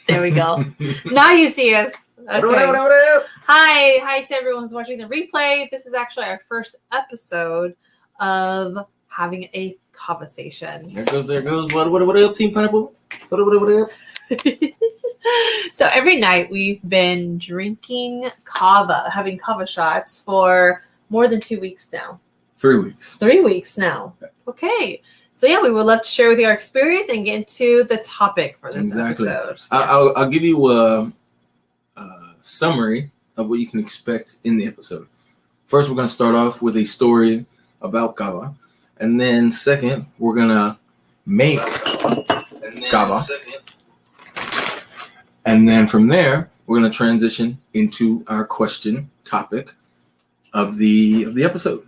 There we go. Now you see us. Okay. What? Hi to everyone who's watching the replay. This is actually our first episode of having a kava-sation. There goes. What up, Team Pineapple? What up? So every night we've been drinking kava, having kava shots for more than 2 weeks now. 3 weeks. 3 weeks now. Okay. So yeah, we would love to share with you our experience and get into the topic for this episode. Yes. I'll give you a summary of what you can expect in the episode. First, we're going to start off with a story about kava. And then second, we're going to make kava. And then from there, we're going to transition into our question topic of the episode.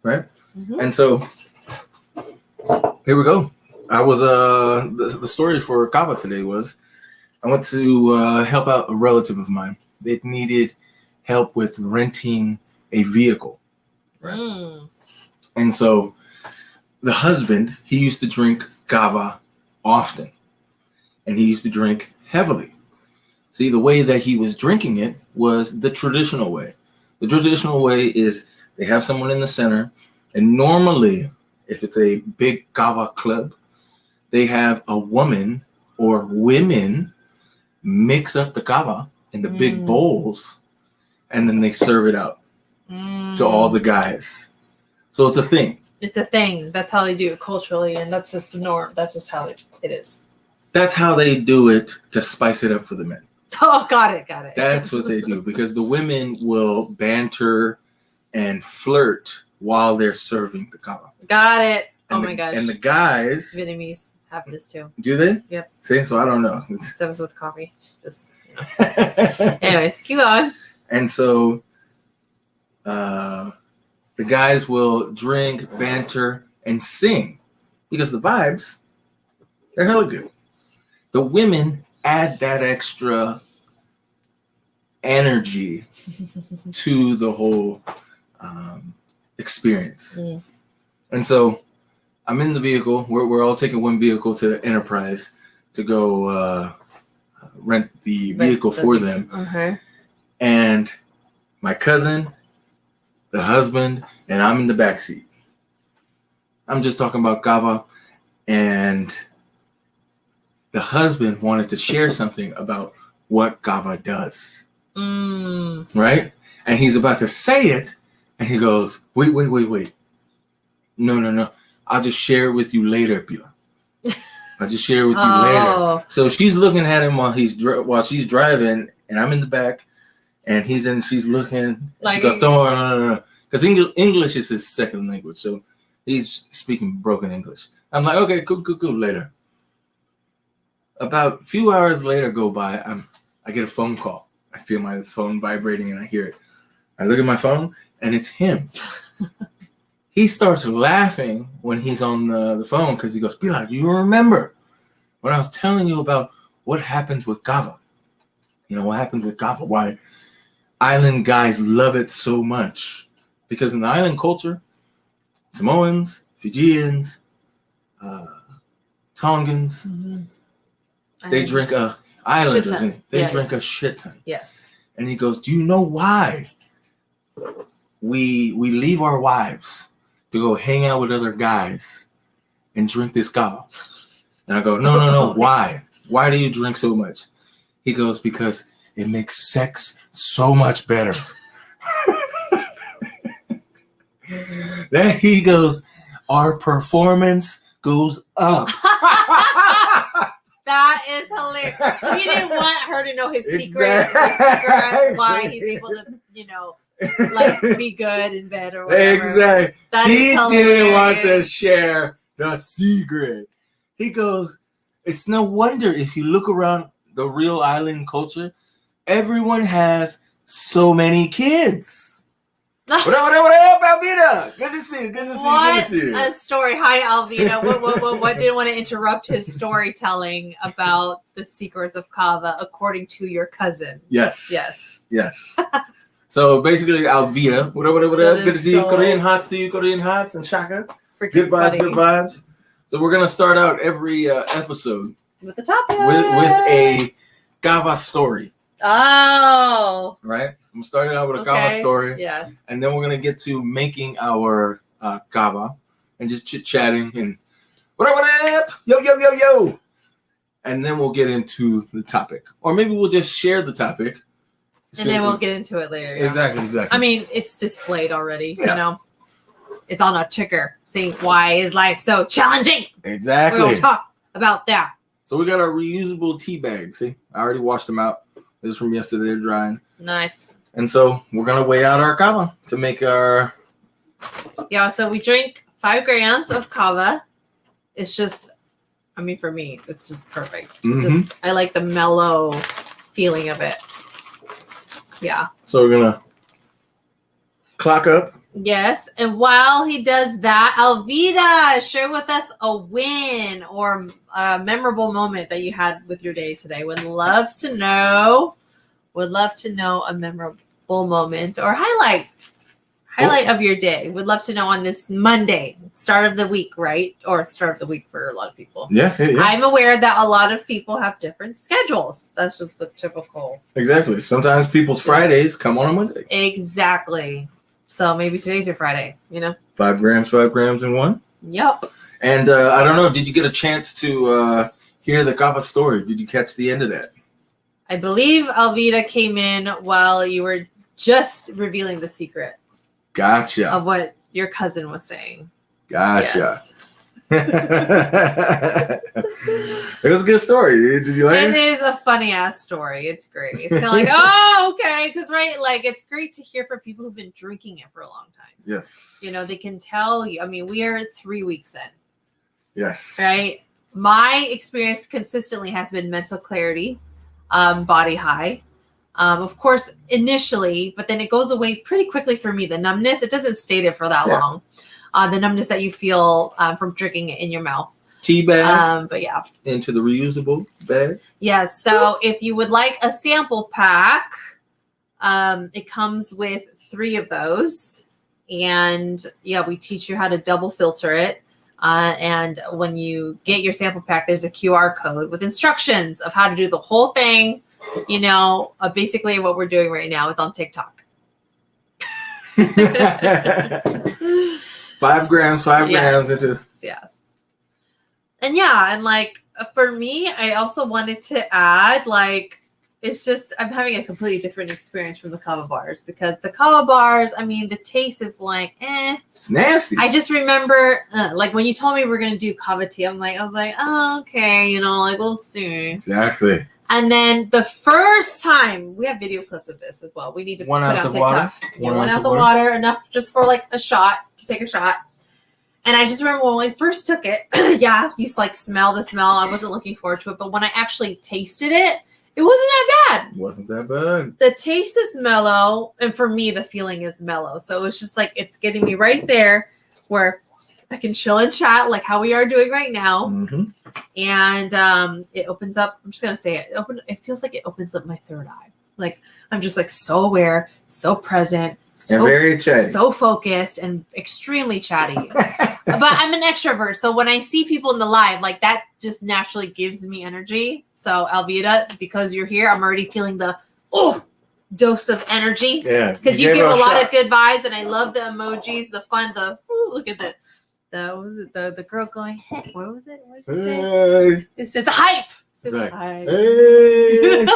Right? Mm-hmm. And so here we go. I was the story for kava today was I went to help out a relative of mine. They needed help with renting a vehicle. Right? And so the husband, he used to drink kava often. And he used to drink heavily. See, the way that he was drinking it was the traditional way. The traditional way is they have someone in the center, and normally, if it's a big kava club, they have a woman or women mix up the kava in the big bowls, and then they serve it out to all the guys. So it's a thing. It's a thing. That's how they do it culturally, and that's just the norm. That's just how it is. That's how they do it to spice it up for the men. Oh, got it. That's what they do, because the women will banter and flirt while they're serving the kava. Got it. My gosh. And the guys... Vietnamese have this too. Do they? Yep. See, so I don't know. Except with coffee. Just, Anyways, keep on. And so the guys will drink, banter, and sing because the vibes, they're hella good. The women add that extra energy to the whole experience. And so I'm in the vehicle. We're all taking one vehicle to Enterprise to go rent the vehicle for them. Uh-huh. And my cousin, the husband, and I'm in the back seat. I'm just talking about kava, and the husband wanted to share something about what kava does. Right? And he's about to say it, and he goes, wait. No. I'll just share it with you later, Pila. I'll just share it with you later. So she's looking at him while she's driving, and I'm in the back, and she's looking. Like, she goes, no. Because English is his second language, so he's speaking broken English. I'm like, okay, cool, later. About a few hours later go by, I get a phone call. I feel my phone vibrating, and I hear it. I look at my phone, and it's him. He starts laughing when he's on the phone because he goes, Pilar, do you remember when I was telling you about what happens with kava? You know, what happens with kava? Why island guys love it so much? Because in the island culture, Samoans, Fijians, Tongans, they drink islanders. They drink a shit ton. Yes. And he goes, do you know why we leave our wives to go hang out with other guys and drink this kava? And I go, no. Why? Why do you drink so much? He goes, because it makes sex so much better. Then he goes, our performance goes up. That is hilarious. He didn't want her to know his secret. His secret, why he's able to, like be good in bed or whatever. Exactly. That he didn't want to share the secret. He goes, it's no wonder if you look around the real island culture, everyone has so many kids. What up, Alvina? Good to see you. What a story. Hi, Alvina. What didn't want to interrupt his storytelling about the secrets of kava according to your cousin? Yes. So basically, Alvina, what up? Good to see you. Korean hots to you, Korean hots, and Shaka. Good vibes. So we're gonna start out every episode with the topic with a kava story. Oh. Right? I'm starting out with a kava story. Yes. And then we're going to get to making our kava and just chit-chatting and what up? Yo, yo, yo, yo. And then we'll get into the topic. Or maybe we'll just share the topic. And then we'll get into it later. Yeah. Exactly. I mean, it's displayed already, you know. It's on a ticker saying, why is life so challenging? Exactly. We're going to talk about that. So we got our reusable tea bags. See, I already washed them out. This is from yesterday. They're drying. Nice. And so we're going to weigh out our kava to make our... Yeah, so we drink 5 grams of kava. It's just, I mean, for me, it's just perfect. It's just, I like the mellow feeling of it. Yeah. So we're going to clock up. Yes. And while he does that, Alvida, share with us a win or a memorable moment that you had with your day today. Would love to know a memorable moment or highlight of your day. Would love to know on this Monday, start of the week, right? Or start of the week for a lot of people. Yeah. I'm aware that a lot of people have different schedules. That's just the typical. Exactly. Sometimes people's Fridays come on a Monday. Exactly. So maybe today's your Friday, you know? 5 grams in one. Yep. And I don't know, did you get a chance to hear the kava story? Did you catch the end of that? I believe Alvida came in while you were just revealing the secret. Gotcha. Of what your cousin was saying. Gotcha. Yes. It was a good story. Did you like it? It is a funny ass story. It's great. It's kind of like, oh, okay. Because, right, like, it's great to hear from people who've been drinking it for a long time. Yes. You know, they can tell you. I mean, we are 3 weeks in. Yes. Right? My experience consistently has been mental clarity, body high. Of course, initially, but then it goes away pretty quickly for me. The numbness, it doesn't stay there for that long. The numbness that you feel from drinking it in your mouth. Tea bag. But yeah. Into the reusable bag. Yes. So if you would like a sample pack, it comes with 3 of those. And yeah, we teach you how to double filter it. And when you get your sample pack, there's a QR code with instructions of how to do the whole thing. You know, basically what we're doing right now. It's on TikTok. 5 grams into. Yes. And yeah, and like for me, I also wanted to add, like, it's just I'm having a completely different experience from the kava bars because the kava bars, I mean, the taste is like, It's nasty. I just remember, like when you told me we're gonna do kava tea, I was like, oh, okay, you know, like we'll see. Exactly. And then the first time, we have video clips of this as well. We need to 1 put ounce on of TikTok. water. Yeah, 1 ounce of water, enough just for like a shot, to take a shot. And I just remember when we first took it, yeah, you like smell the smell. I wasn't looking forward to it. But when I actually tasted it, it wasn't that bad. Wasn't that bad. The taste is mellow. And for me, the feeling is mellow. So it's just like, it's getting me right there where I can chill and chat like how we are doing right now. Mm-hmm. And it opens up, I'm just going to say it. It feels like it opens up my third eye. Like I'm just like so aware, so present, so and very chatty, so focused, and extremely chatty. But I'm an extrovert, so when I see people in the live, like that just naturally gives me energy. So Alvida, because you're here, I'm already feeling the dose of energy. Yeah, because you give a lot of good vibes, and I love the emojis, the fun, look at that. What was it? The girl going, hey, what was it? What did you say? It says hype. Hey.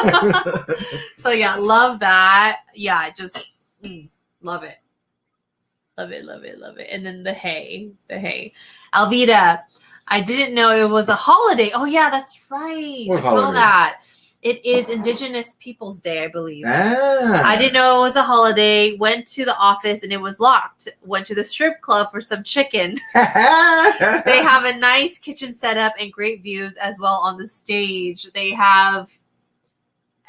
So yeah, love that. Yeah, just love it. Love it. And then the hey. Alvida, I didn't know it was a holiday. Oh yeah, that's right. I saw that. It is Indigenous Peoples Day, I believe. I didn't know it was a holiday. Went to the office and it was locked. Went to the strip club for some chicken. They have a nice kitchen setup and great views as well on the stage. They have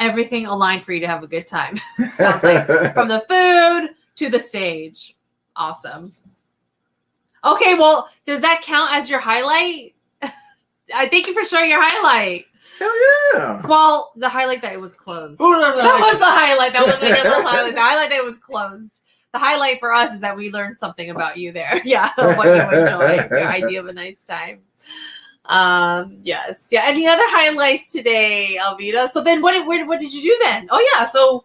everything aligned for you to have a good time. Sounds like from the food to the stage. Awesome. Okay, well, does that count as your highlight? I thank you for sharing your highlight. Hell yeah. Well, the highlight that it was closed. That was the highlight. That wasn't the highlight. The highlight that it was closed. The highlight for us is that we learned something about you there. Yeah, what you enjoy. Your idea of a nice time. Yes. Yeah. Any other highlights today, Alvita? So then what did you do then? Oh yeah. So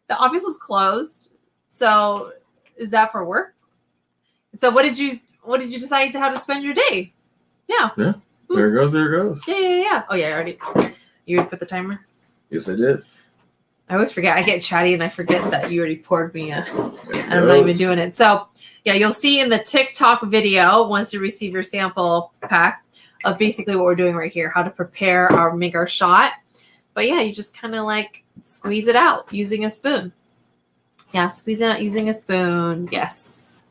the office was closed. So is that for work? So what did you decide how to spend your day? Yeah. Yeah. There it goes. Yeah. Oh yeah, you already put the timer? Yes, I did. I always forget. I get chatty and I forget that you already poured me and I'm not even doing it. So yeah, you'll see in the TikTok video once you receive your sample pack of basically what we're doing right here, how to make our shot. But yeah, you just kind of like squeeze it out using a spoon. Yeah, squeeze it out using a spoon. Yes.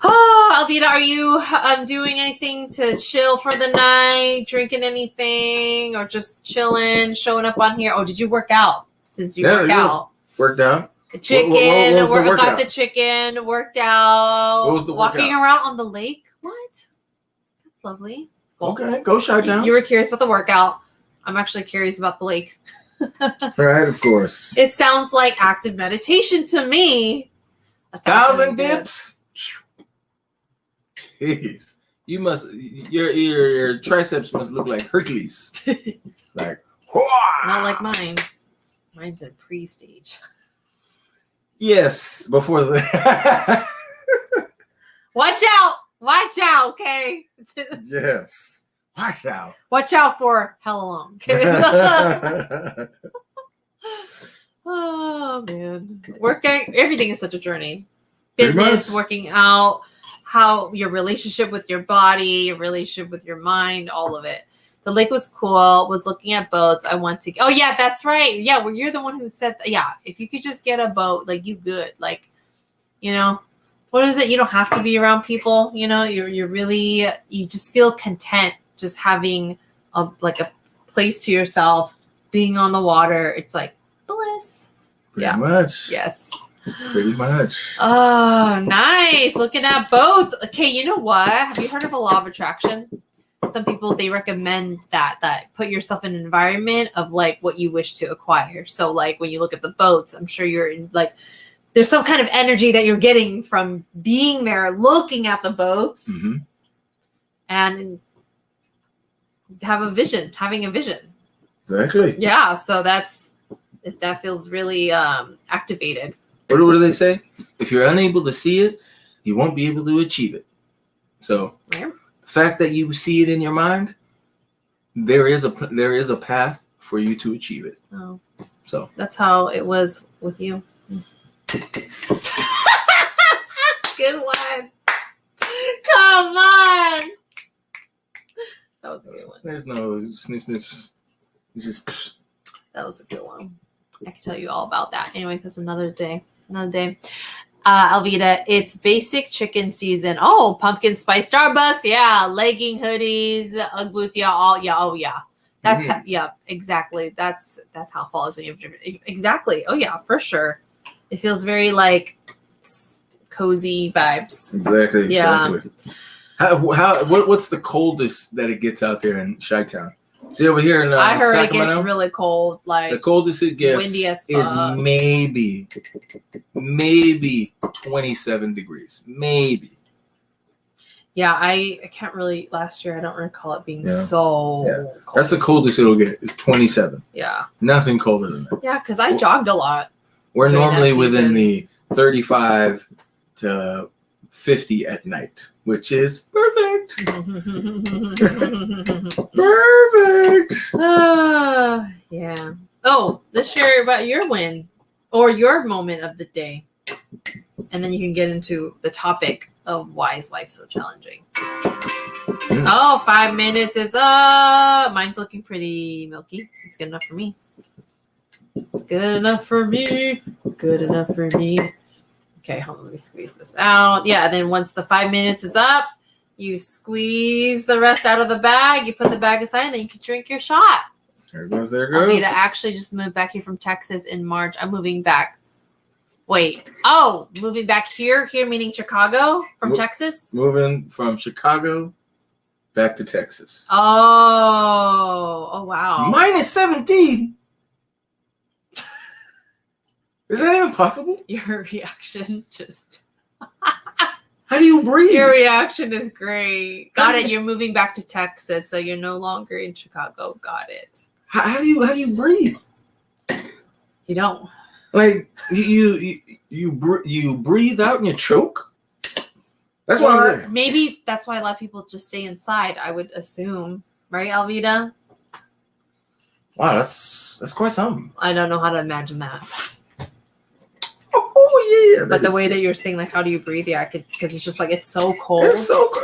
Oh, Alvita, are you doing anything to chill for the night? Drinking anything, or just chilling, showing up on here? Oh, did you work out? Since you worked out, the chicken. What was the got the chicken. Worked out. What was the workout? Walking around on the lake. What? That's lovely. Well, okay, go shut down. You were curious about the workout. I'm actually curious about the lake. Right, of course. It sounds like active meditation to me. 1,000 dips. Jeez, you must. Your triceps must look like Hercules. Like, not like mine. Mine's in pre-stage. Yes, before the. Watch out, okay? Yes, watch out. Watch out for hell alone. Okay? Oh man, everything is such a journey. Fitness, working out, how your relationship with your body, your relationship with your mind, all of it. The lake was cool. Was looking at boats. I want to. Oh yeah, that's right. Yeah, well, you're the one who said. Yeah, if you could just get a boat, like you good. Like, what is it? You don't have to be around people. You're really. You just feel content just having a place to yourself, being on the water. It's like bliss. Pretty much. Yes. Pretty much. Oh, nice. Looking at boats. Okay, you know what? Have you heard of a law of attraction? Some people, they recommend that put yourself in an environment of like what you wish to acquire. So like when you look at the boats, I'm sure you're in like, there's some kind of energy that you're getting from being there, looking at the boats and having a vision. Exactly. Yeah. So that feels really activated. What do they say? If you're unable to see it, you won't be able to achieve it. So the fact that you see it in your mind, there is a path for you to achieve it. Oh, so that's how it was with you. Good one. Come on. That was a good one. There's no sniff. It's just. That was a good one. I can tell you all about that. Anyways, that's another day. Alvita, it's basic chicken season. Oh, pumpkin spice Starbucks. Yeah. Legging hoodies, Ugg boots. Yeah. Oh, yeah. That's exactly. That's how fall is when you have driven. Exactly. Oh, yeah, for sure. It feels very like cozy vibes. Exactly. Yeah. Exactly. What's the coldest that it gets out there in Chi-Town? See over here in I heard Sacramento, it gets really cold. Like the coldest it gets windy as is fuck. maybe 27 degrees. Maybe. Yeah, I can't really. Last year, I don't recall it being so cold. That's the coldest it'll get. Is 27. Yeah. Nothing colder than that. Yeah, because I jogged a lot. We're normally within the 35 to 50 at night, which is perfect. Perfect. Yeah. Oh, let's share about your win or your moment of the day. And then you can get into the topic of why is life so challenging. Oh, 5 minutes is up. Mine's looking pretty milky. It's good enough for me. It's good enough for me. Good enough for me. Okay, hold on. Let me squeeze this out. Yeah, and then once the 5 minutes is up, you squeeze the rest out of the bag. You put the bag aside, and then you can drink your shot. There goes. Alvita actually just moved back here from Texas in March. I'm moving back. Wait. Oh, moving back here? Here meaning Chicago from Texas? Moving from Chicago back to Texas. Oh, wow. Minus 17. Is that even possible? Your reaction just... I do you breathe? Your reaction is great. Got it. You're moving back to Texas, so you're no longer in Chicago. Got it. How do you breathe? You don't. Like you breathe out and you choke. That's what I'm saying. Maybe that's why a lot of people just stay inside. I would assume, right, Alvida? Wow, that's quite something. I don't know how to imagine that. Oh yeah. But the way that you're saying, like, how do you breathe? Yeah, because it's just like it's so cold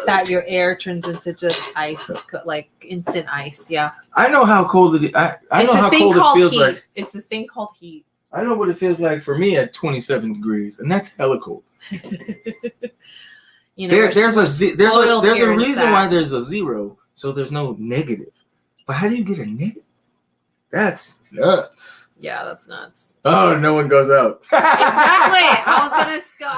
that your air turns into just ice, like instant ice. Yeah. I know how cold it is. I know how cold it feels heat. like. It's this thing called heat. I know what it feels like for me at 27 degrees, and that's hella cold. You know, there's a reason why inside. there's a zero, so there's no negative. But how do you get a negative? That's nuts. Yeah, that's nuts. Oh, no one goes out. Exactly. I was gonna go.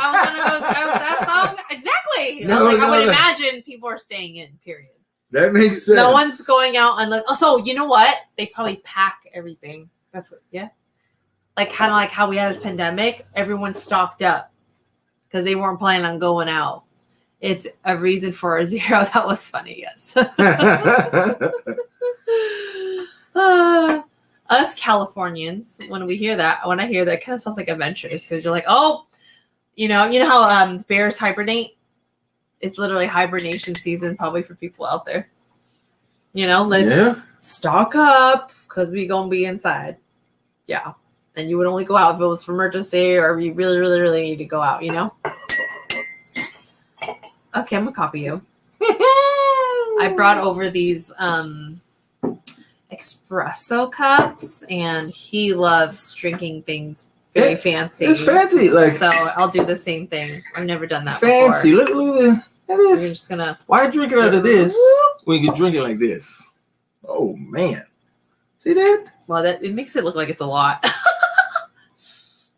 Exactly. I would imagine people are staying in. Period. That makes sense. No one's going out unless. Oh, so you know what? They probably pack everything. That's what. Yeah. Like kind of like how we had a pandemic. Everyone stocked up because they weren't planning on going out. It's a reason for a zero. That was funny. Yes. Us Californians, when I hear that, it kind of sounds like adventures because you're like, oh, you know how bears hibernate? It's literally hibernation season, probably for people out there. Let's stock up because we gonna be inside. Yeah, and you would only go out if it was for emergency or you really, really, really need to go out. Okay, I'm gonna copy you. I brought over these espresso cups, and he loves drinking things very fancy. It's fancy, so I'll do the same thing. I've never done that fancy. before. Look, that is. You're just gonna. Why drink it out of this when you can drink it like this? Oh man, see that? Well, it makes it look like it's a lot.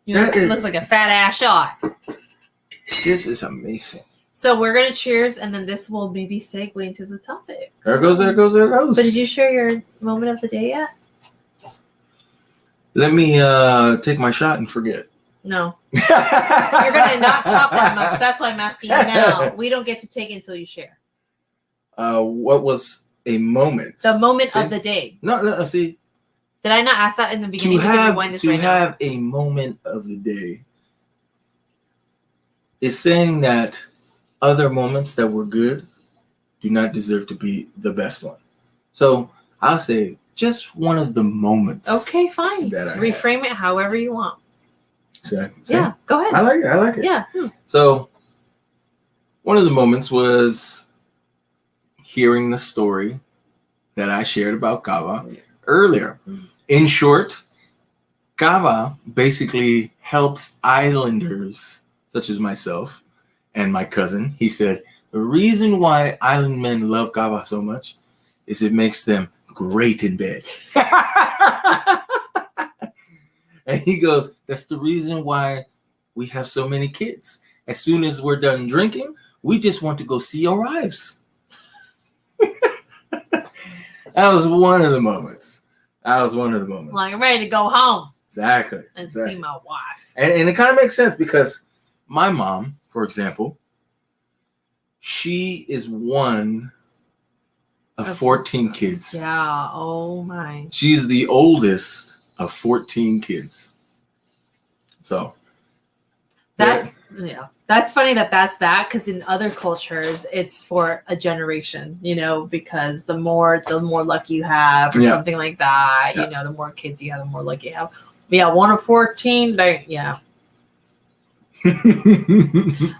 It looks like a fat ass shot. This is amazing. So we're gonna cheers, and then this will maybe segue into the topic. There goes. But did you share your moment of the day yet? Let me take my shot and forget. No. You're gonna not talk that much. That's why I'm asking you now. We don't get to take it until you share. What was a moment? The moment of the day. No. See. Did I not ask that in the beginning? To have a moment of the day is saying that other moments that were good do not deserve to be the best one. So I'll say just one of the moments. Okay, fine. Reframe it however you want. Yeah, go ahead. I like it. Yeah. So one of the moments was hearing the story that I shared about kava earlier. In short, kava basically helps islanders such as myself and my cousin. He said, the reason why island men love kava so much is it makes them great in bed. And he goes, that's the reason why we have so many kids. As soon as we're done drinking, we just want to go see our wives. That was one of the moments. Like, I'm ready to go home. Exactly. And see my wife. And it kind of makes sense because my mom, for example, she is one of 14 kids. Yeah. Oh my. She's the oldest of 14 kids. So. That's funny that's that, because in other cultures it's for a generation, because the more luck you have or something like that, the more kids you have, the more luck you have. Yeah, one of 14,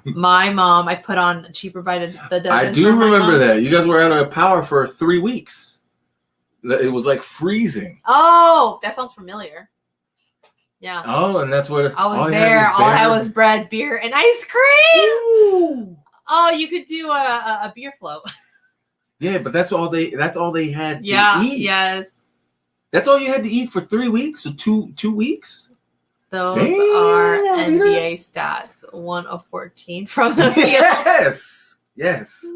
My mom, I put on cheaper by the dozen. I do remember that. You guys were out of power for 3 weeks. It was like freezing. Oh, that sounds familiar. Yeah. Oh, and that's what I was there. All I had was bread, beer, and ice cream. Ooh. Oh, you could do a beer float. Yeah, but that's all they had to eat. Yes. That's all you had to eat for 3 weeks or 2 weeks? Those are NBA stats. 1 of 14 from the field. Yes.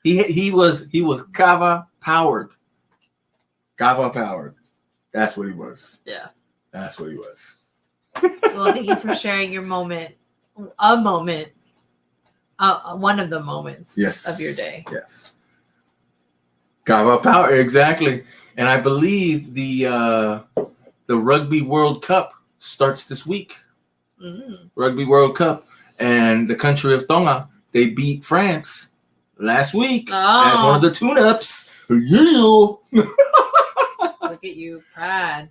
He was kava powered. Kava powered. That's what he was. Yeah. That's what he was. Well, thank you for sharing your moment. A moment one of the moments Yes. of your day. Yes. Kava power, exactly. And I believe the Rugby World Cup starts this week. Rugby World Cup, and the country of Tonga, they beat France last week as one of the tune-ups. Yeah. Look at you, Prad.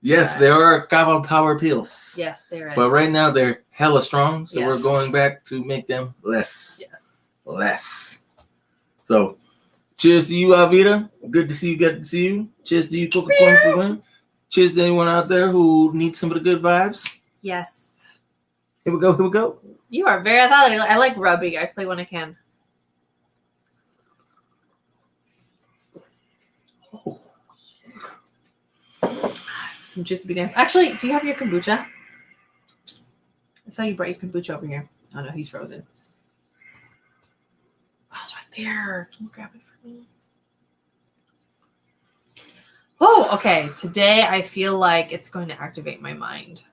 Yes, there are Kava power pills. Yes, there is. But right now they're hella strong, so Yes. we're going back to make them less. Yes. Less. So, cheers to you, Alvita. Good to see you. Good to see you. Cheers to you, Coca-Cola for win. Cheers to anyone out there who needs some of the good vibes. Yes. Here we go. Here we go. You are very athletic. I like rubbing. I play when I can. Oh. Some juicy bananas. Actually, do you have your kombucha? I saw you brought your kombucha over here. Oh no, he's frozen. Oh, it's right there. Can you grab it for me? Oh, okay. Today I feel like it's going to activate my mind.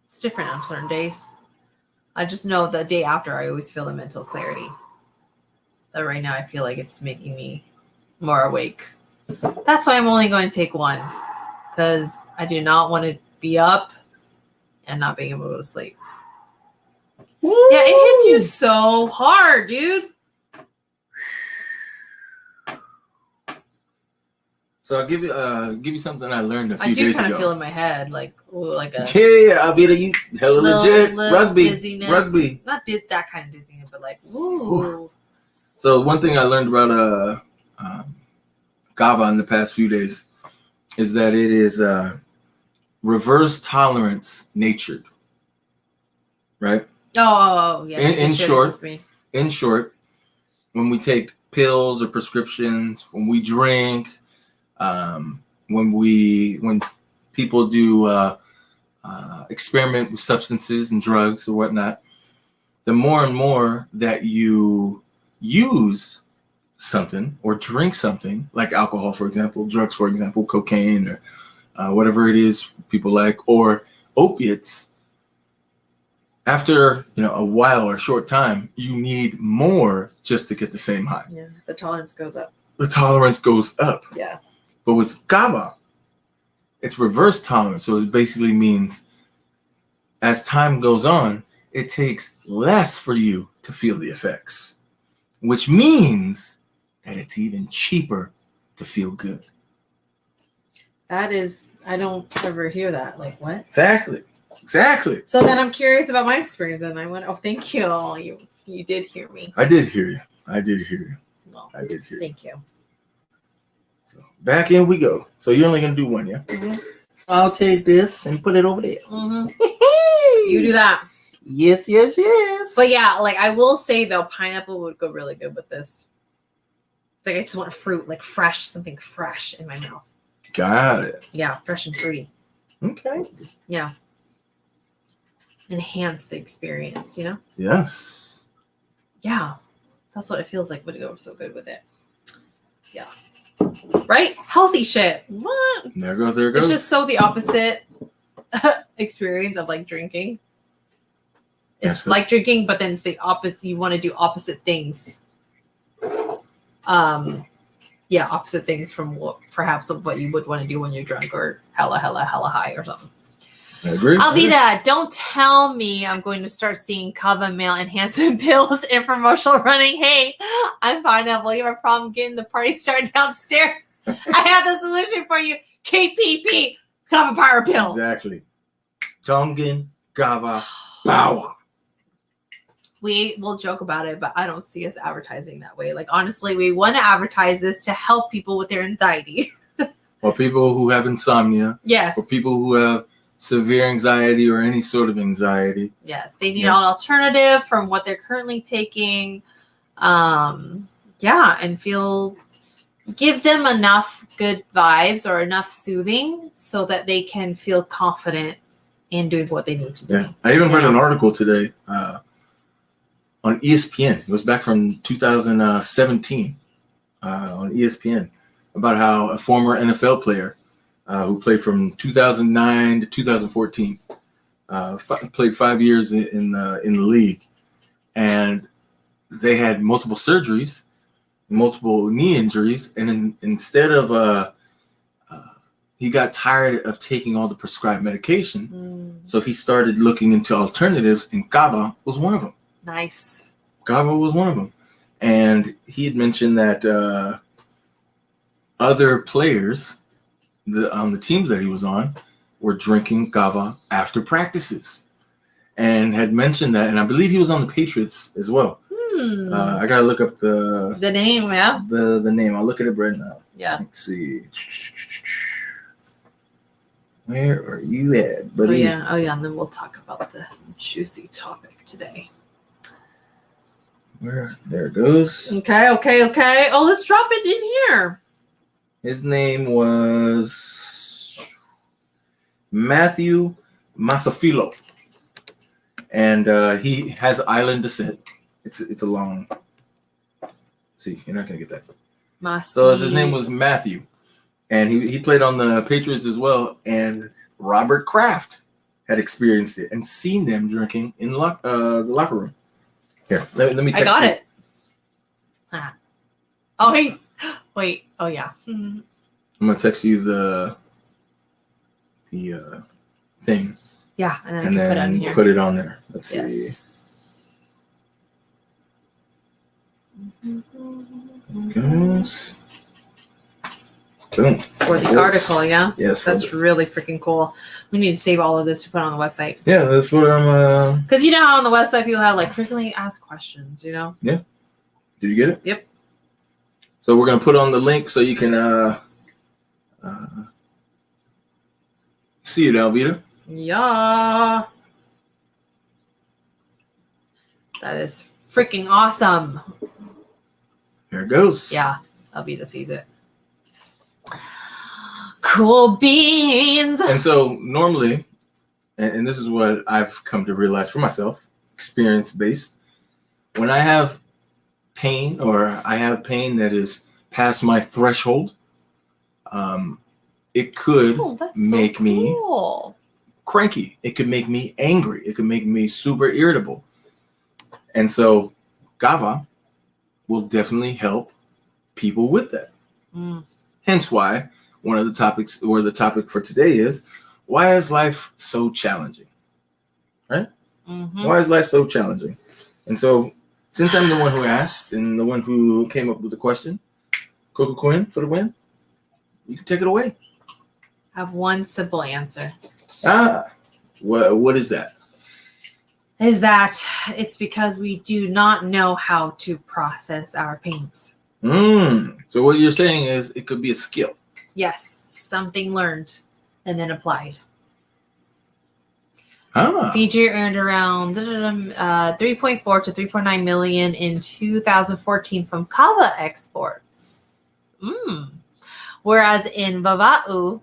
It's different on certain days. I just know the day after I always feel the mental clarity. But right now I feel like it's making me more awake. That's why I'm only going to take one. Because I do not want to be up and not being able to go to sleep. Woo! Yeah, it hits you so hard, dude. So I'll give you something I learned a few I do days kind ago. of feel in my head like a Yeah, Alvita, you hella legit. Rugby. dizziness. Rugby. Not that kind of dizziness, but like ooh. So one thing I learned about kava in the past few days is that it is reverse tolerance natured, right? Oh yeah. In short, when we take pills or prescriptions, when we drink, when people do experiment with substances and drugs or whatnot, the more and more that you use something or drink something like alcohol, for example, drugs, for example, cocaine or whatever it is people like, or opiates, after a while or a short time, you need more just to get the same high. Yeah, the tolerance goes up. The tolerance goes up. Yeah. But with kava, it's reverse tolerance. So it basically means as time goes on, it takes less for you to feel the effects, which means that it's even cheaper to feel good. That is, I don't ever hear that. Like what? Exactly. So then I'm curious about my experience, and I went, "Oh, thank you. You did hear me." I did hear you. Well, I did hear you. thank you. So back in we go. So you're only gonna do one, yeah? Mm-hmm. So I'll take this and put it over there. Mm-hmm. You do that. Yes. But yeah, like I will say though, pineapple would go really good with this. Like I just want fruit, like fresh, something fresh in my mouth. Got it. Yeah, fresh and fruity. Okay. Yeah. Enhance the experience, Yes. Yeah. That's what it feels like would go so good with it. Yeah. Right? Healthy shit. What? There it goes. It's just so the opposite experience of like drinking. It's like drinking, but then it's the opposite. You want to do opposite things. Opposite things from what you would want to do when you're drunk or hella high or something. I agree. Alvita, don't tell me I'm going to start seeing kava male enhancement pills in promotional running. Hey, I'm pineapple. You have a problem getting the party started downstairs. I have the solution for you. KPP, kava power pill. Exactly. Tongan kava power. We will joke about it, but I don't see us advertising that way. Like, honestly, we want to advertise this to help people with their anxiety. Or people who have insomnia. Yes. Or people who have severe anxiety or any sort of anxiety. Yes. They need an alternative from what they're currently taking. And give them enough good vibes or enough soothing so that they can feel confident in doing what they need to do. Yeah. I even read an article today on ESPN. It was back from 2017 on ESPN about how a former NFL player who played from 2009 to 2014 Played 5 years in the league, and they had multiple surgeries, multiple knee injuries, and instead of he got tired of taking all the prescribed medication, so he started looking into alternatives, and kava was one of them. Nice. Kava was one of them, and he had mentioned that other players on the teams that he was on were drinking kava after practices, and had mentioned that, and I believe he was on the Patriots as well. I gotta look up the name, yeah. The name. I'll look at it right now. Yeah. Let's see. Where are you at, buddy? Oh yeah, and then we'll talk about the juicy topic today. There it goes. Okay. Oh, let's drop it in here. His name was Matthew Masafilo, and he has island descent. It's a long. See, you're not gonna get that. So his name was Matthew, and he played on the Patriots as well. And Robert Kraft had experienced it and seen them drinking in the locker room. Here, let me. I got it. Oh wait. Oh yeah. I'm gonna text you the thing. Yeah, and then I can put it on here. Put it on there. Let's see. Goes. Boom. For the article, yeah? Yes. That's really freaking cool. We need to save all of this to put on the website. Yeah, that's what I'm... Because you know how on the website people have, like, frequently asked questions, you know? Yeah. Did you get it? Yep. So we're going to put on the link so you can see it, Alvita. Yeah. That is freaking awesome. There it goes. Yeah, Alvita sees it. Cool beans. And so normally, and this is what I've come to realize for myself, experience-based, when I have pain or I have pain that is past my threshold, it could make me cranky. It could make me angry. It could make me super irritable. And so kava will definitely help people with that. Hence why one of the topics, or the topic for today is, why is life so challenging? Right? Why is life so challenging? And so since I'm the one who asked and the one who came up with the question, Coco Quinn for the win, you can take it away. I have one simple answer. What is that? Is that it's because we do not know how to process our pains. So what you're saying is it could be a skill. Yes, something learned and then applied. Fiji earned around 3.4 to 3.9 million in 2014 from kava exports. Whereas in Vava'u,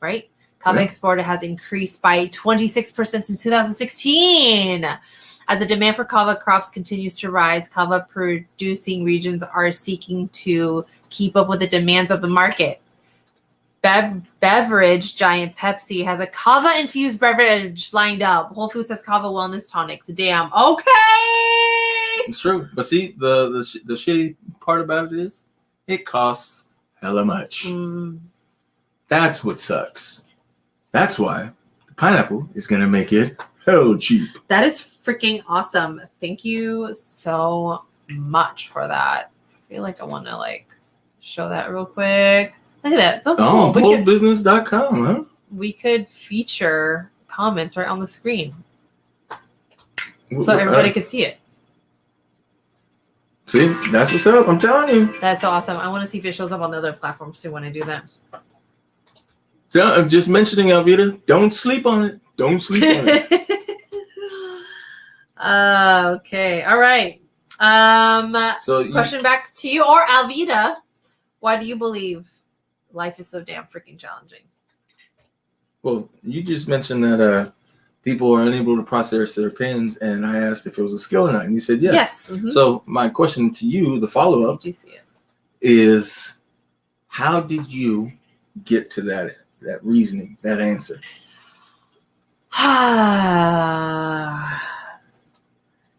right? Kava export has increased by 26% since 2016. As the demand for kava crops continues to rise, kava producing regions are seeking to keep up with the demands of the market. Beverage giant Pepsi has a kava-infused beverage lined up. Whole Foods has kava wellness tonics. Damn. Okay. It's true. But see, the shitty part about it is it costs hella much. That's what sucks. That's why the pineapple is going to make it hell cheap. That is freaking awesome. Thank you so much for that. I feel like I want to show that real quick. Look at that. So cool. Boldbusiness.com, huh? We could feature comments right on the screen so everybody could see it. See, that's what's up. I'm telling you. That's so awesome. I want to see if it shows up on the other platforms too when I do that. So I'm just mentioning, Alvita, don't sleep on it. Don't sleep on it. Okay. All right. So question back to you or Alvita. Why do you believe life is so damn freaking challenging? Well, you just mentioned that people are unable to process their pains, and I asked if it was a skill or not, and you said yes. Yes. So my question to you, the follow-up, do you see it? Is how did you get to that reasoning, that answer?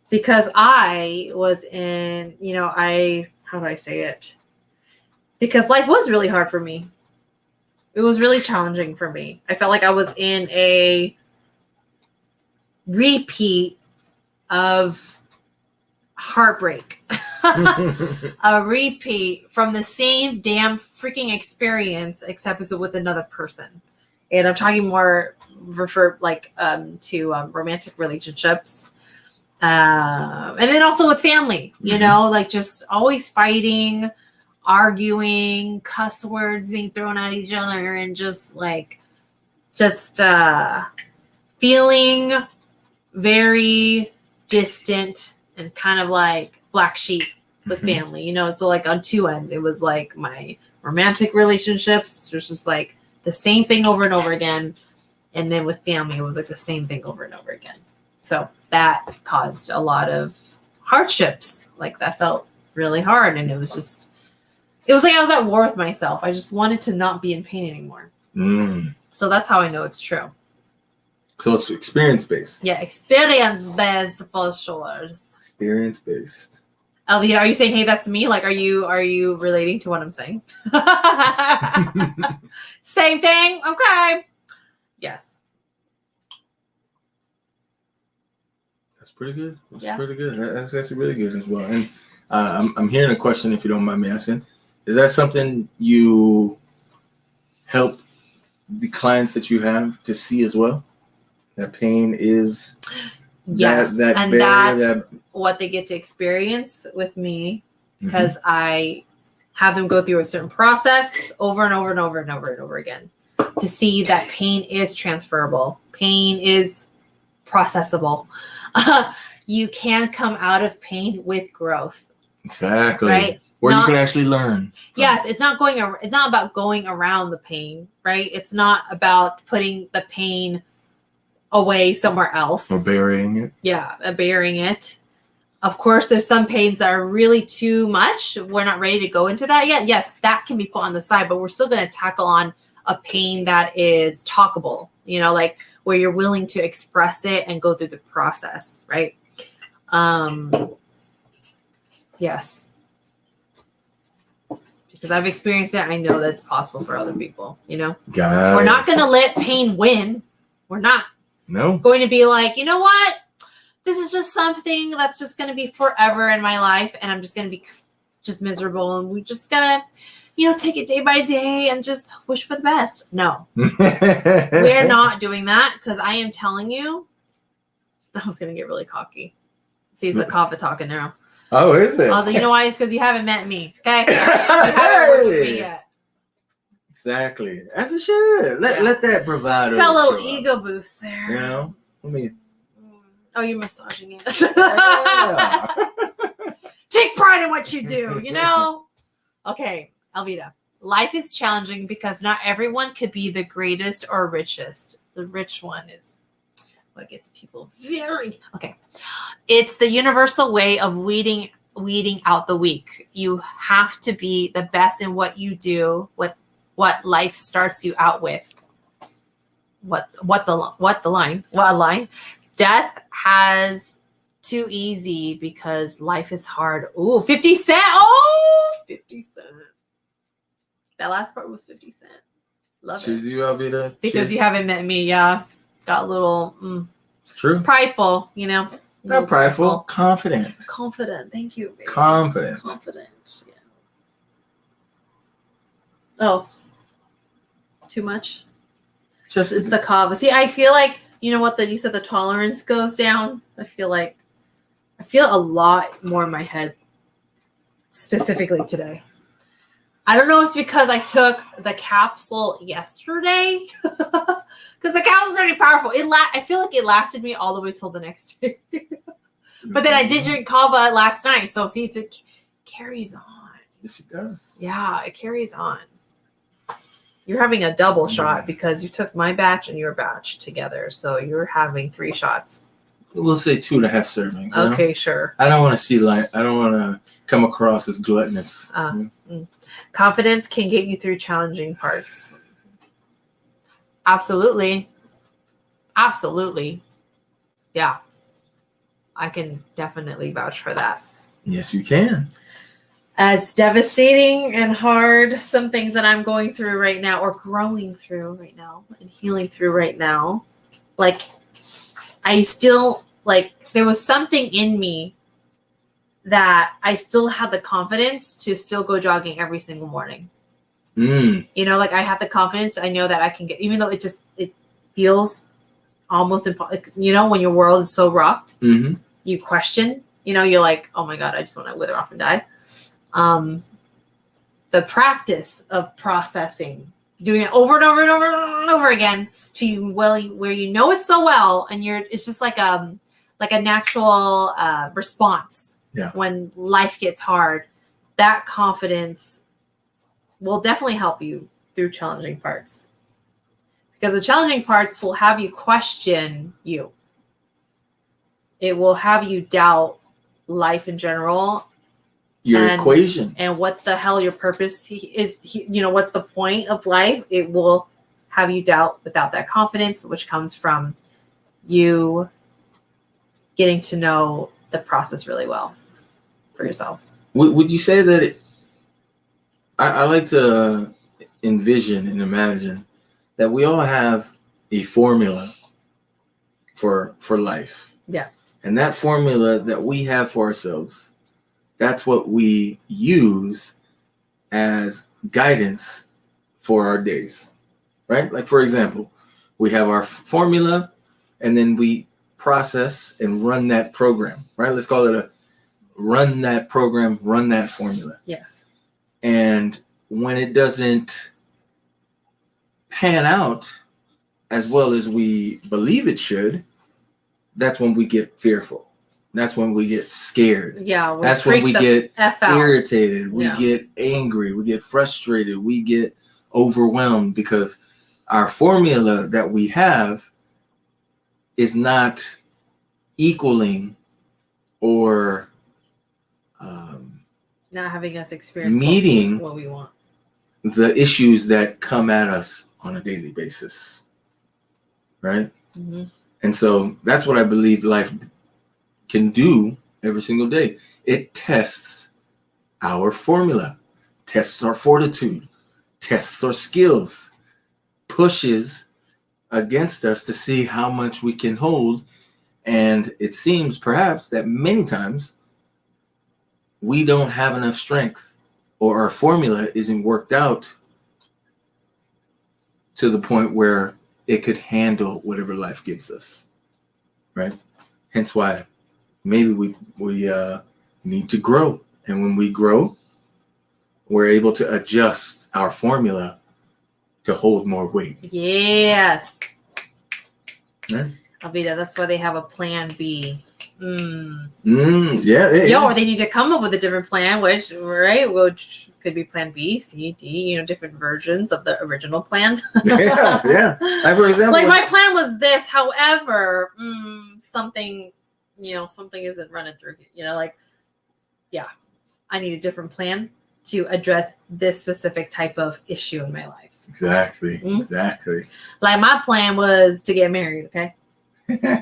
Because I was in, how do I say it? Because life was really hard for me. It was really challenging for me. I felt like I was in a repeat of heartbreak. A repeat from the same damn freaking experience, except it's with another person. And I'm talking more for to romantic relationships. And then also with family, like just always fighting, arguing, cuss words being thrown at each other, and just feeling very distant and kind of like black sheep with family, so like on two ends. It was like my romantic relationships, it was just like the same thing over and over again. And then with family, it was like the same thing over and over again. So that caused a lot of hardships. Like that felt really hard. And it was like I was at war with myself. I just wanted to not be in pain anymore. So that's how I know it's true. So it's experience-based. Yeah, experience-based for sure. Experience-based. Elvia, are you saying, hey, that's me? Like, are you relating to what I'm saying? Same thing? Okay. Yes. That's pretty good. Pretty good. That's actually really good as well. And I'm hearing a question, if you don't mind me asking. Is that something you help the clients that you have to see as well? That pain is... Yes, and that's what they get to experience with me, because I have them go through a certain process over and over and over and over and over again to see that pain is transferable. Pain is processable. You can come out of pain with growth. Exactly. Right? Where you can actually learn. Yes, it's not about going around the pain, right? It's not about putting the pain away somewhere else. Or burying it. Yeah, burying it. Of course, there's some pains that are really too much. We're not ready to go into that yet. Yes, that can be put on the side, but we're still going to tackle on a pain that is talkable, like where you're willing to express it and go through the process, right? Yes. Because I've experienced it. I know that's possible for other people, We're not going to let pain win. We're not. No. Going to be like, you know what? This is just something that's just going to be forever in my life, and I'm just going to be just miserable, and we just got to, take it day by day and just wish for the best. No. We're not doing that, because I am telling you, I was going to get really cocky. See, it's the kava talking now. Oh, is it? I was like, you know why? It's because you haven't met me, okay? You haven't worked with me yet. Exactly. As it should. Let that bravado. Felt a little ego boost there. I mean. Oh, you're massaging it. Yeah. Take pride in what you do, Okay, Alvida. Life is challenging because not everyone could be the greatest or richest. The rich one is what gets people very... Okay. It's the universal way of weeding out the weak. You have to be the best in what you do, with what life starts you out with. What line? Death has too easy because life is hard. Ooh, 50 Cent. Oh, 50 Cent. That last part was 50 Cent. Love it. Cheers you, Alvida. Because you haven't met me, yeah. Got a little it's true. Prideful, Not prideful, confident. Confident. Thank you, baby. Confident. Yeah. Oh. Too much? It's the kava. See, I feel like, you said the tolerance goes down. I feel a lot more in my head, specifically today. I don't know if it's because I took the capsule yesterday, because the capsule's pretty powerful. I feel like it lasted me all the way till the next day. But then I did drink kava last night, so see, it carries on. Yes, it does. Yeah, it carries on. You're having a double shot because you took my batch and your batch together. So you're having 3 shots. We'll say 2.5 servings. Okay, sure. I don't want to come across as gluttonous. Confidence can get you through challenging parts. Absolutely. Absolutely. Yeah. I can definitely vouch for that. Yes, you can. As devastating and hard some things that I'm going through right now, or growing through right now, and healing through right now, like, I still, like, there was something in me that I still had the confidence to still go jogging every single morning. You know, like, I have the confidence. I know that I can get, even though it feels almost impossible. You know, when your world is so rocked, you question. You know, you're like, oh my God, I just want to wither off and die. The practice of processing, doing it over and over and over and over again to you, where you know it so well, and it's just like a natural response. Yeah. When life gets hard, that confidence will definitely help you through challenging parts, because the challenging parts will have you question you. It will have you doubt life in general, your equation, and what the hell your purpose is. You know, what's the point of life? It will have you doubt without that confidence, which comes from you getting to know the process really well for yourself. Would you say that I like to envision and imagine that we all have a formula for life. Yeah. And that formula that we have for ourselves, that's what we use as guidance for our days, right? Like, for example, we have our formula, and then we process and run that program, right? Let's call it run that program, run that formula. Yes. And when it doesn't pan out as well as we believe it should, that's when we get fearful. That's when we get scared. Yeah. That's when we get irritated. We get angry. We get frustrated. We get overwhelmed because our formula that we have is not equaling or not having us experience meeting what we want, the issues that come at us on a daily basis, right? Mm-hmm. And so that's what I believe life can do every single day. It tests our formula, tests our fortitude, tests our skills, pushes against us to see how much we can hold. And it seems perhaps that many times we don't have enough strength, or our formula isn't worked out to the point where it could handle whatever life gives us, right? Hence why maybe we need to grow. And when we grow, we're able to adjust our formula to hold more weight. Yes. Right? Alvita, that's why they have a plan B. Yeah. Or they need to come up with a different plan, which could be plan B, C, D, different versions of the original plan. yeah. Like, for example, like, my plan was this, however, something isn't running through, I need a different plan to address this specific type of issue in my life. Exactly. Like, my plan was to get married, okay?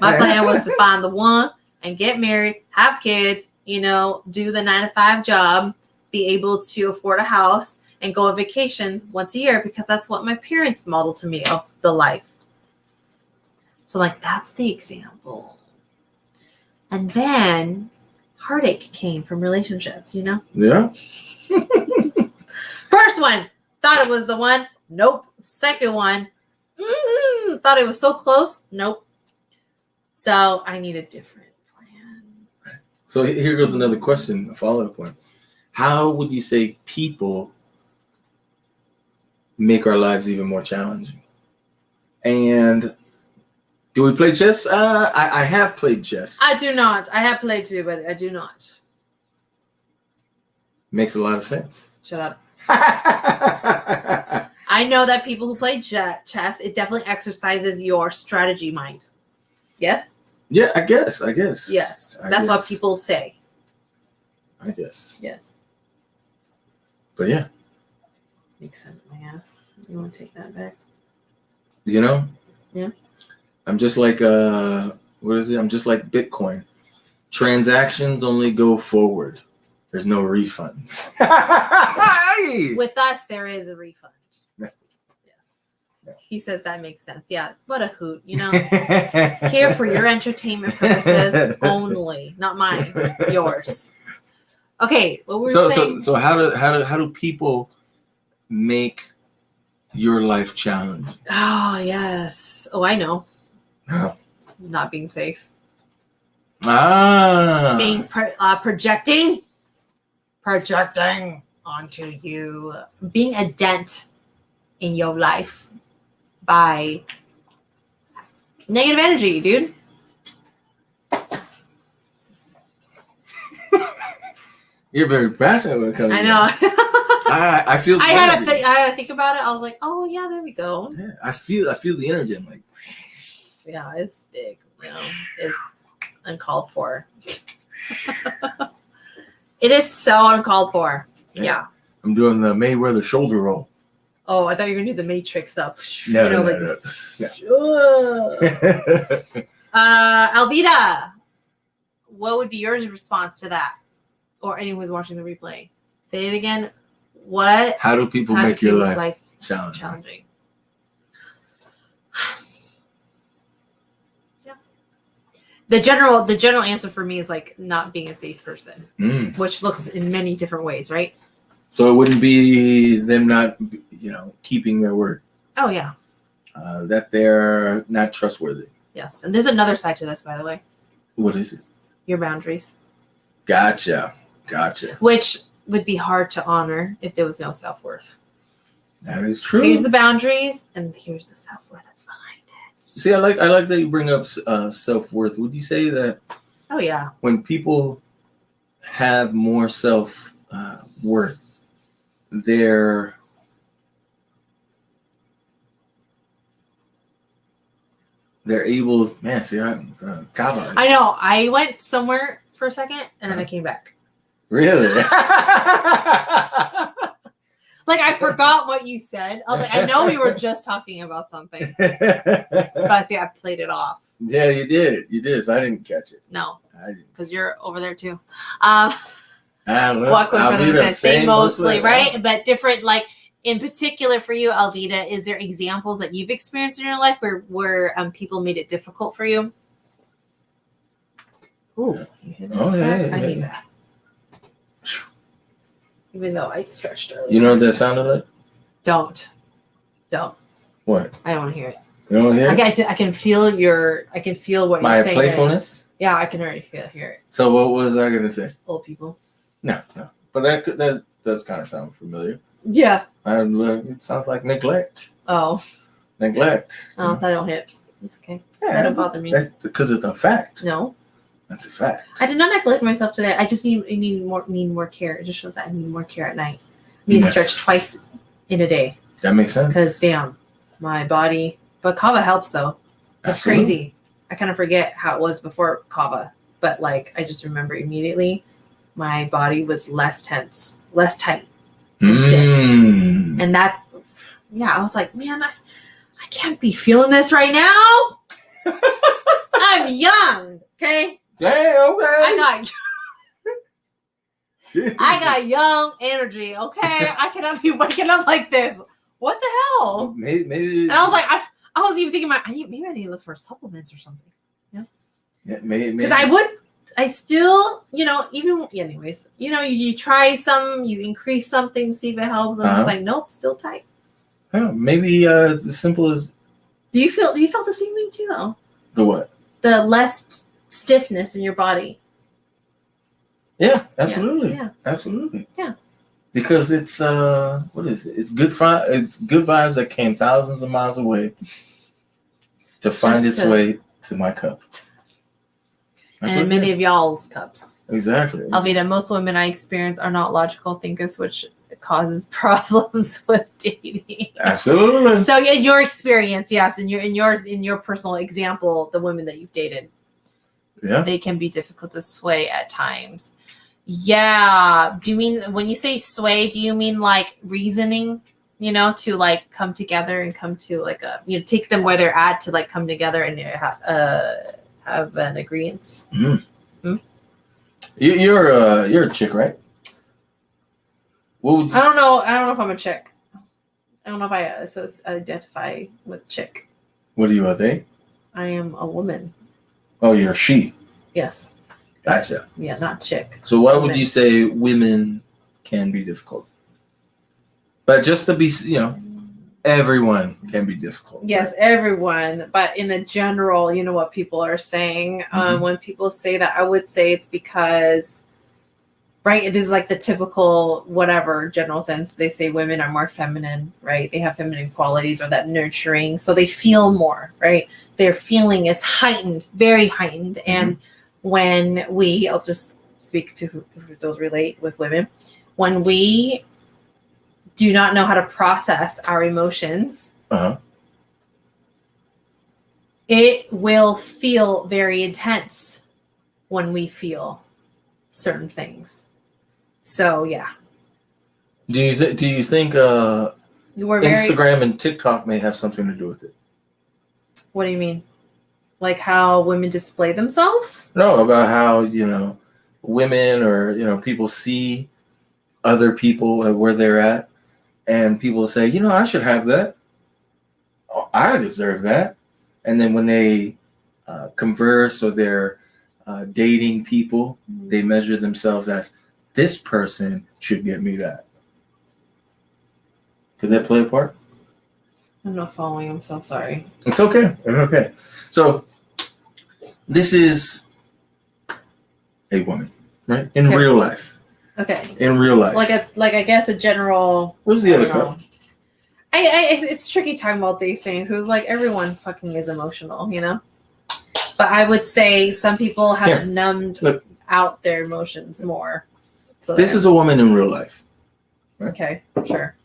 My plan was to find the one and get married, have kids, do the 9-to-5 job, be able to afford a house, and go on vacations once a year, because that's what my parents modeled to me of the life. So, like, that's the example. And then heartache came from relationships, Yeah. First one, thought it was the one. Nope. Second one, thought it was so close. Nope. So I need a different plan. So here goes another question, a follow-up one. How would you say people make our lives even more challenging? And do we play chess? I have played chess. I do not. I have played too, but I do not. Makes a lot of sense. Shut up. I know that people who play chess, it definitely exercises your strategy mind. Yes? Yeah, I guess. Yes. That's what people say. I guess. Yes. But yeah. Makes sense, my ass. You want to take that back? Yeah. I'm just like what is it? I'm just like Bitcoin. Transactions only go forward. There's no refunds. With us, there is a refund. Yeah. Yes. Yeah. He says that makes sense. Yeah. What a hoot, Here for your entertainment purposes only, not mine, yours. Okay, what were we saying? So how do people make your life challenging? Oh yes. Oh, I know. Huh. Not being safe. Being Projecting onto you, being a dent in your life by negative energy, dude. You're very passionate when it comes. I know. I feel. I had to think about it. I was like, oh yeah, there we go. Yeah, I feel the energy. I'm like, yeah, it's big. It's uncalled for. It is so uncalled for. Yeah. I'm doing the Mayweather shoulder roll. Oh, I thought you were gonna do the Matrix stuff. No. Alvita, what would be your response to that? Or anyone who's watching the replay? Say it again. How do people make your life challenging? Yeah. The general answer for me is like not being a safe person, which looks in many different ways, right? So it wouldn't be them not, keeping their word. Oh yeah. That they're not trustworthy. Yes, and there's another side to this, by the way. What is it? Your boundaries. Gotcha. Which would be hard to honor if there was no self-worth. That is true. Here's the boundaries, and here's the self-worth that's behind it. See, I like that you bring up self-worth. Would you say that? Oh yeah. When people have more self-worth, they're able. Man, see, kava. I know. I went somewhere for a second, and then I came back. Really? Like, I forgot what you said. I was like, I know we were just talking about something. But see, I played it off. Yeah, you did. So I didn't catch it. No. I didn't. Because you're over there too. What said, say mostly, right? But different, like, in particular for you, Alvita, is there examples that you've experienced in your life where people made it difficult for you? Ooh. You hear that? Oh, yeah. I hate that. Even though I stretched earlier. You know what that sounded like? Don't. What? I don't want to hear it. You don't hear it? I can feel what you're saying. My playfulness? Yeah, I can already hear it. So what was I going to say? Old people. No. But that does kind of sound familiar. Yeah. It sounds like neglect. Oh. Neglect. Oh, that don't hit. It's okay. Yeah, That don't bother me. That's because it's a fact. No. That's a fact. I did not neglect myself today. I just need more care. It just shows that I need more care at night. I need to stretch twice in a day. That makes sense. Because damn, my body. But kava helps though. That's Absolutely. crazy. I kind of forget how it was before kava, but like I just remember immediately, my body was less tense, less tight, and stiff. And that's I was like, man, I can't be feeling this right now. I'm young, okay. Damn, okay. I got young energy, okay? I cannot be waking up like this. What the hell? Maybe. And I was like, I was even thinking maybe I need to look for supplements or something. Yeah, maybe. Because I still, even anyways, you try some, you increase something, see if it helps. I'm just like, nope, still tight. Yeah, maybe it's as simple as. Do you feel the same thing too, though? The what? The less stiffness in your body. Yeah, absolutely. Yeah. Absolutely. Yeah. Because it's what is it? It's good vibes that came thousands of miles away to find its way to my cup. And many of y'all's cups. Exactly. Alvita, most women I experience are not logical thinkers, which causes problems with dating. Absolutely. So in your experience, yes, in your personal example, the women that you've dated, they can be difficult to sway at times. Yeah. Do you mean when you say sway? Do you mean like reasoning? you know, to like come together and come to like a, you know, take them where they're at to like come together and have an agreement. Mm. Mm. You're a chick, right? What would you I don't know if I'm a chick. I don't know if I identify with chick. What are you, a they? I am a woman. Oh, you're a she. Yes. Gotcha. Yeah, not chick. So why would you say women can be difficult? But just to be, you know, everyone can be difficult. Yes, right? Everyone. But in a general, you know what people are saying. When people say that, I would say it's because, right, this is like the typical whatever general sense. They say women are more feminine, right? They have feminine qualities or that nurturing. So they feel more, right? Their feeling is heightened, very heightened. And when I'll just speak to who those relate with women, when we do not know how to process our emotions, it will feel very intense when we feel certain things. So yeah. Do you think Instagram and TikTok may have something to do with it? What do you mean? Like how women display themselves? No, about how, you know, women or, you know, people see other people at where they're at, and people say, you know, I should have that. Oh, I deserve that. And then when they converse or they're dating people, they measure themselves as, this person should get me that. Could that play a part? I'm not following. I'm so sorry. It's okay. It's okay. So this is a woman, right? In real life. Okay. In real life. Like I guess a general. Where's the other cup? It's tricky talking about these things because like everyone fucking is emotional, you know. But I would say some people have numbed out their emotions more. So this is a woman in real life. Right? Okay, sure.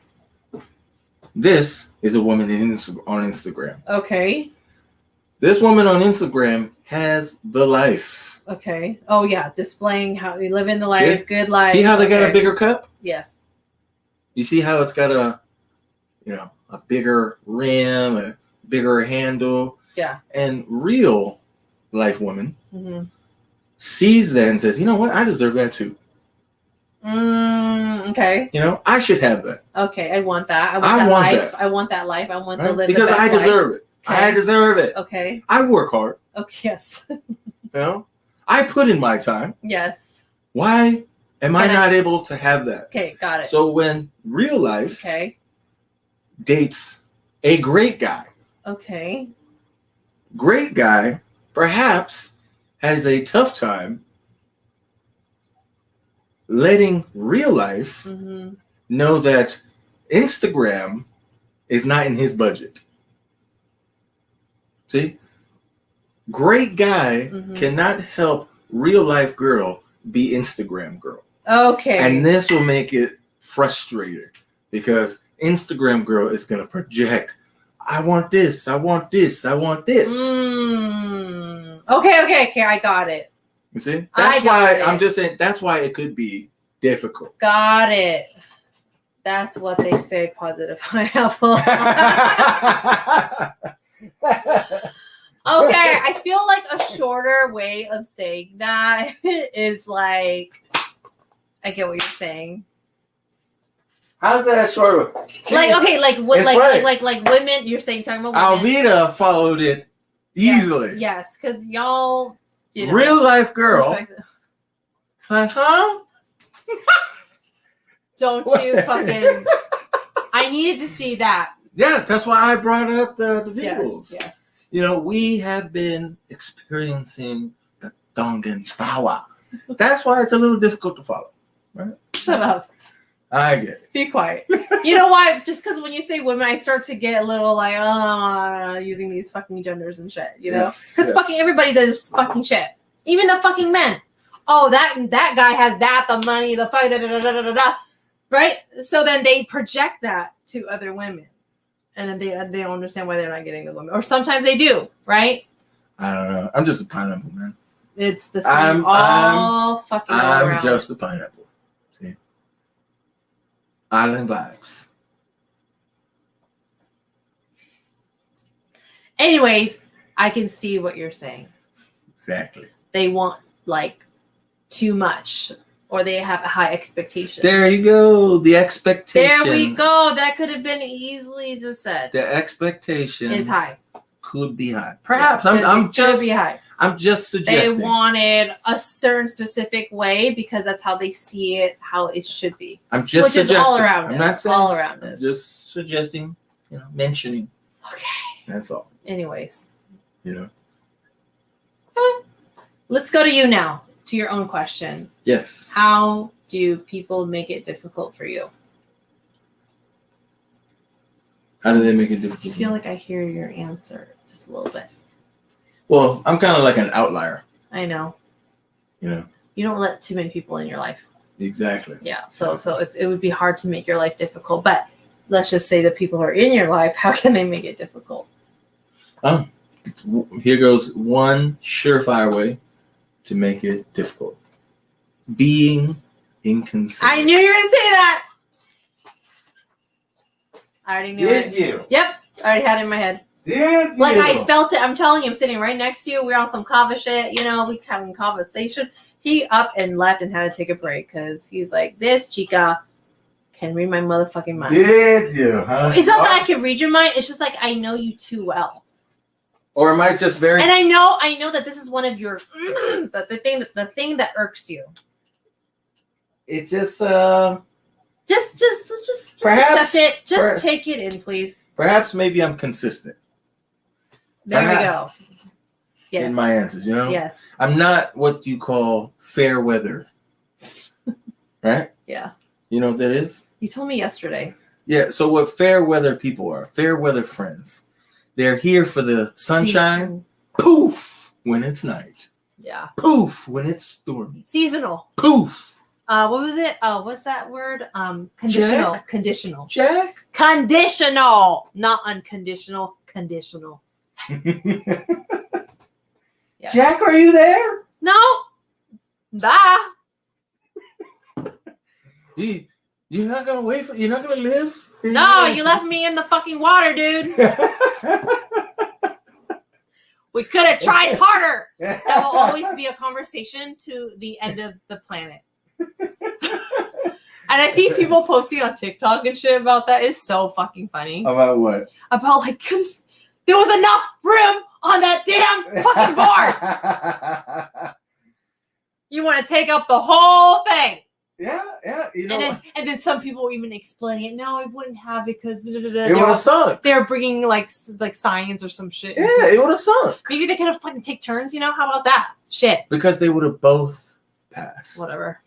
This is a woman on Instagram. Okay. This woman on Instagram has the life. Okay. Oh yeah, displaying how we live in the life, good life. See how they got a bigger cup? Yes. You see how it's got a, you know, a bigger rim, a bigger handle. Yeah. And real life woman sees that and says, you know what? I deserve that too. Okay. You know, I should have that. Okay, I want that. I want that life. I want that life. I want to live because the best I deserve life. it. Okay. I deserve it. Okay. I work hard. Okay. Yes. You know, I put in my time. Yes. Why am I not able to have that? Okay, got it. So when real life dates a great guy. Okay. Great guy perhaps has a tough time letting real life know that Instagram is not in his budget. See? Great guy cannot help real life girl be Instagram girl. Okay. And this will make it frustrating because Instagram girl is going to project, I want this, I want this, I want this. Okay, I got it. You see? That's why I'm just saying, that's why it could be difficult. Got it. That's what they say, positive pineapple. Okay, I feel like a shorter way of saying that is like, I get what you're saying. How's that short? See, like women. You're saying talking about women. Alvita followed it easily. Yes, because y'all, you know, real life girl. Like, huh? Don't you fucking? I needed to see that. Yeah, that's why I brought up the visuals. Yes. You know, we have been experiencing the Dongan Bawa. That's why it's a little difficult to follow. Right? Shut up. I get it. Be quiet. You know why? Just because when you say women, I start to get a little like, using these fucking genders and shit, you know? Because fucking everybody does fucking shit. Even the fucking men. Oh, that guy has that, the money, the fuck, da-da-da-da-da-da. Right? So then they project that to other women. And then they don't understand why they're not getting the women. Or sometimes they do, right? I don't know. I'm just a pineapple, man. It's the same fucking around. I'm just a pineapple. See? Island vibes. Anyways, I can see what you're saying. Exactly. They want like too much, or they have high expectations. There you go. The expectations. There we go. That could have been easily just said. The expectations Is high. Could be high. Perhaps. Yeah, I'm just. Be high. I'm just suggesting. They wanted a certain specific way because that's how they see it, how it should be. I'm just Which suggesting. is all around us. I'm not saying. All around us. Just suggesting. Mentioning. Okay. That's all. Anyways. Let's go to you now, to your own question. Yes. How do people make it difficult for you? How do they make it difficult? I feel like I hear your answer just a little bit. Well, I'm kind of like an outlier. I know. You don't let too many people in your life. Exactly. Yeah. So it would be hard to make your life difficult. But let's just say the people who are in your life, how can they make it difficult? Here goes one surefire way to make it difficult. Being inconsiderate. I knew you were going to say that. I already knew it. Did you? Yep. I already had it in my head. Did you? Like, I felt it. I'm telling you, I'm sitting right next to you. We're on some kava shit. We having kava-sation. He up and left and had to take a break because he's like, this chica can read my motherfucking mind. Did you? Huh? It's not that I can read your mind. It's just like I know you too well. Or am I just very... And I know that this is one of your... the thing that irks you. It's just... Just perhaps, accept it. Just take it in, please. Perhaps maybe I'm consistent. There we go. Yes. In my answers, Yes. I'm not what you call fair weather. Right? Yeah. You know what that is? You told me yesterday. Yeah, so what fair weather people are, fair weather friends. They're here for the sunshine, poof, when it's night. Yeah. Poof, when it's stormy. Seasonal. Poof. What was it? What's that word? Conditional. Jack? Conditional. Jack? Conditional. Not unconditional. Conditional. Yes. Jack, are you there? No. Bye. You're not gonna wait for. You're not gonna live. No, you left me in the fucking water, dude. We could have tried harder. That will always be a conversation to the end of the planet. And I see people posting on TikTok and shit about that. It's so fucking funny. About what? About like, there was enough room on that damn fucking board. You want to take up the whole thing. Yeah. And then some people were even explaining it. No, I wouldn't have because it would have sunk. They're bringing like science or some shit. Yeah, it would have sunk. Maybe they could have fucking take turns. How about that? Shit. Because they would have both passed. Whatever.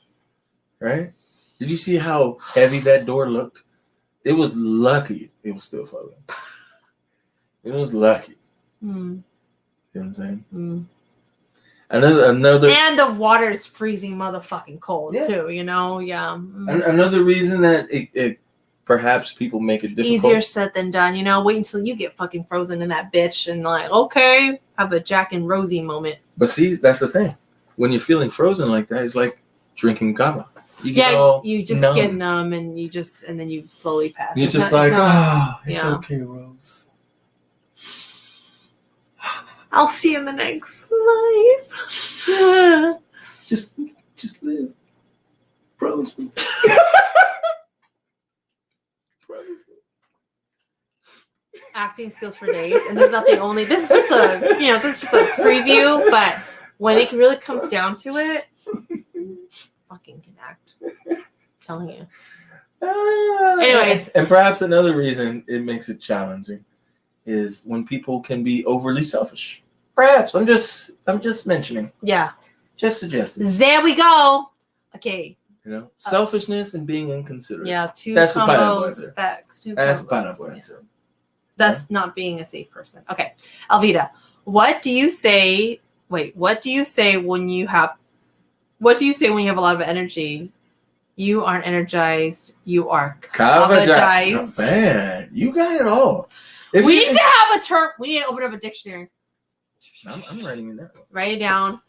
Right? Did you see how heavy that door looked? It was lucky it was still floating. It was lucky. You know what I'm saying? Another and the water is freezing motherfucking cold too, Yeah. Another reason that it perhaps people make it difficult. Easier said than done, Wait until you get fucking frozen in that bitch and like, okay, have a Jack and Rosie moment. But see, that's the thing. When you're feeling frozen like that, it's like drinking kava. You just numb. get numb and then you slowly pass. You're just it's okay, Rose. I'll see you in the next life. Just live. Promise me. Promise me. Acting skills for days, and this is not the only. This is just a preview. But when it really comes down to it, fucking can act. I'm telling you. Anyways, and perhaps another reason it makes it challenging is when people can be overly selfish. Perhaps I'm just mentioning. Yeah. Just suggesting. There we go. Okay. Selfishness and being inconsiderate. Yeah, two That's combos. That's the pineapple answer. That's not being a safe person. Okay, Alvita, what do you say? Wait, what do you say when you have? What do you say when you have a lot of energy? You aren't energized. You are kava-ized. Oh, man, you got it all. We need to have a term. We need to open up a dictionary. I'm writing it down. Write it down.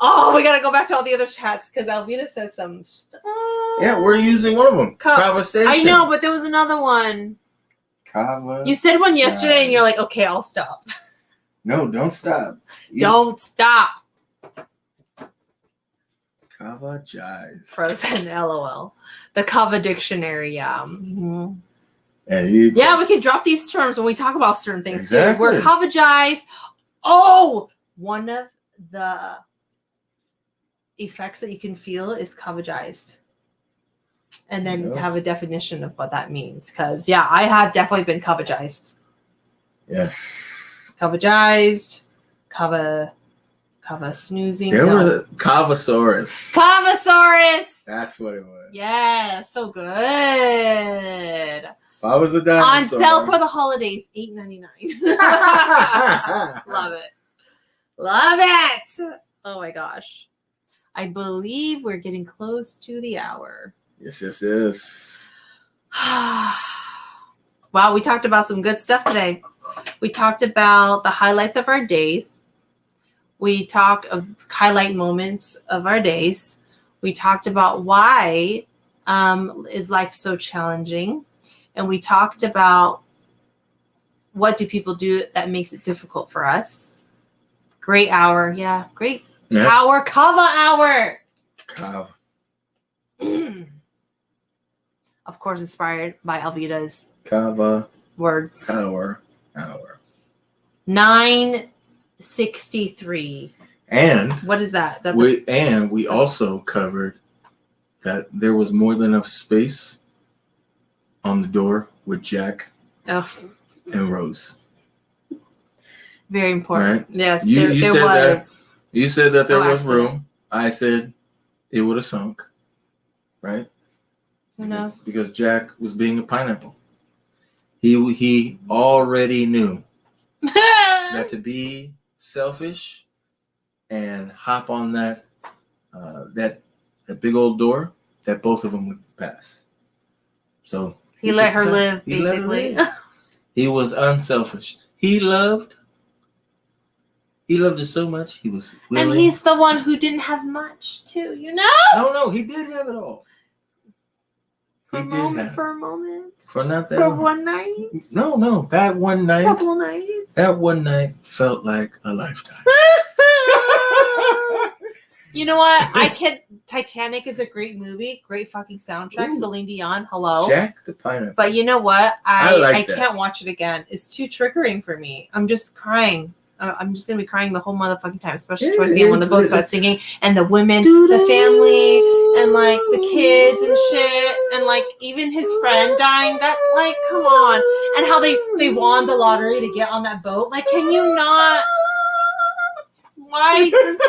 Oh, we gotta go back to all the other chats because Alvita says some stuff. Yeah, we're using one of them. Kava-sation. I know, but there was another one. Kava. You said one yesterday, and you're like, okay, I'll stop. No, don't stop. Don't stop. Kava-jais. Frozen, LOL. The Kava dictionary, yeah. Mm-hmm. Yeah, we can drop these terms when we talk about certain things exactly. too. We're kava-jized. Oh, one of the effects that you can feel is kava-jized. And then have a definition of what that means. Because, yeah, I have definitely been kava-jized. Yes. Kava-jized. Kava snoozing. There was Kava-saurus. Kava-saurus. That's what it was. Yeah, so good. If I was a dinosaur. On sale for the holidays, $8.99. Love it. Love it. Oh my gosh. I believe we're getting close to the hour. Yes. Wow, we talked about some good stuff today. We talked about the highlights of our days. We talked of highlight moments of our days. We talked about why is life so challenging. And we talked about what do people do that makes it difficult for us. Great hour. Yeah, great. Yeah. Hour, Kava hour. Kava. Of course, inspired by Alvida's Kava words. Hour. 9:63. And what is that? We also covered that there was more than enough space on the door with Jack and Rose. Very important. Right? Yes, you there was. You said that there was room. I said it would have sunk. Right? Who knows? Because Jack was being a pineapple. He already knew that to be selfish and hop on that big old door, that both of them would pass. So he let her live, basically. He was unselfish. He loved her so much. He was willing. And he's the one who didn't have much, too, you know? No, he did have it all. For a moment. For not that For one night? No. That one night. Couple nights. That one night felt like a lifetime. You know what? Titanic is a great movie. Great fucking soundtrack. Ooh. Celine Dion. Hello. Jack the Pineapple. But you know what? I can't watch it again. It's too triggering for me. I'm just crying. I'm just going to be crying the whole motherfucking time, especially towards the end when the boat starts singing and the women, the family, and like the kids and shit, and like even his friend dying. That, like, come on. And how they won the lottery to get on that boat. Like, can you not? Why just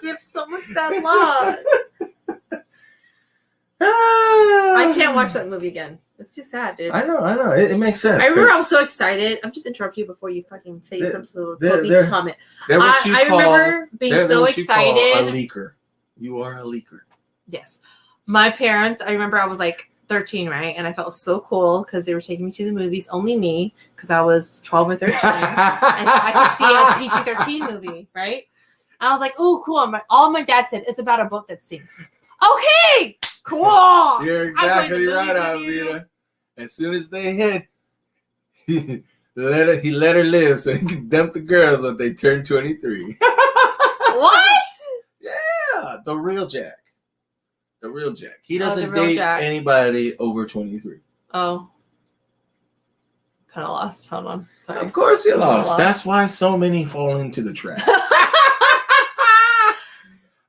give so much bad love? I can't watch that movie again. It's too sad, dude. I know. It makes sense. I remember I was so excited. I'm just interrupting you before you fucking say some sort of comment. I remember being so excited. A leaker. You are a leaker. Yes. My parents, I remember I was like 13, right? And I felt so cool because they were taking me to the movies, only me, because I was 12 or 13. And so I could see a PG-13 movie, right? And I was like, oh, cool. All my dad said, it's about a boat that sinks. Okay, cool. You're exactly right, Alvita. As soon as they hit, he let her live so he could dump the girls when they turn 23. What? Yeah, the real Jack. He doesn't date anybody over 23. Oh. Kind of lost. Hold on. Sorry. Of course you're lost. That's why so many fall into the trap.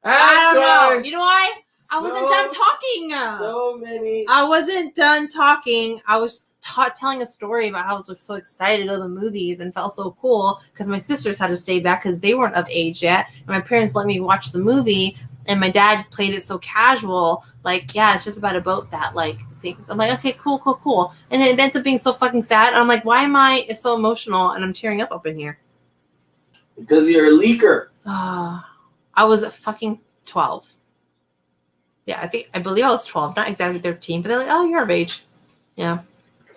I don't know. You know why? I wasn't done talking. So many. I wasn't done talking. I was telling a story about how I was so excited to go to the movies and felt so cool because my sisters had to stay back because they weren't of age yet. And my parents let me watch the movie, and my dad played it so casual. Like, yeah, it's just about a boat that like sinks. I'm like, okay, cool. And then it ends up being so fucking sad. And I'm like, why am I so emotional? And I'm tearing up in here. Because you're a leaker. I was fucking 12. Yeah, I believe I was 12, not exactly 13, but they're like, oh, you're of age. Yeah.